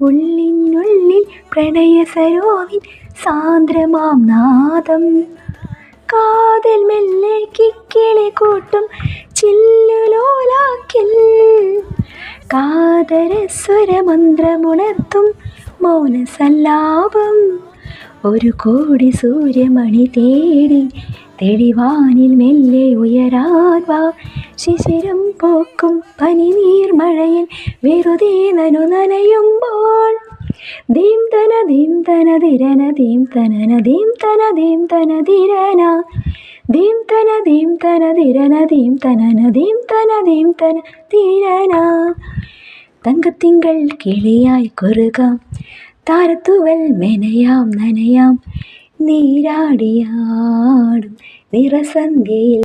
ഉള്ളിനുള്ളിൽ പ്രണയസരോവിൻ സാന്ദ്രമാം നാദം. കാതൽ മെല്ലെ കിക്കിളി കൂട്ടും ചില്ലുലോലാക്കിൽ കാതരസ്വരമന്ത്രമുണർത്തും മൗനസല്ലാപം. ഒരു കോടി സൂര്യമണി തേടി തെളിവാനിൽ മെല്ലെ ഉയരാൻ വാ. ശിശിരം പോക്കും പനിനീർമഴയിൽ വെറുതെ നനയുമ്പോൾ ധീം തന ധീം തന ധിരന ധീം തനന ധീം തന ധീം തന ധിരന ധീം തന ധീം തന ധിരന ധീം തനന ധീം തന ധീം തന ധിരന. തങ്കത്തിങ്കൾ കിളിയായി കുറുകാം, താരത്തുവൽ മെനയാം നനയാം, നീരാടിയാടും നിറസന്ധ്യയിൽ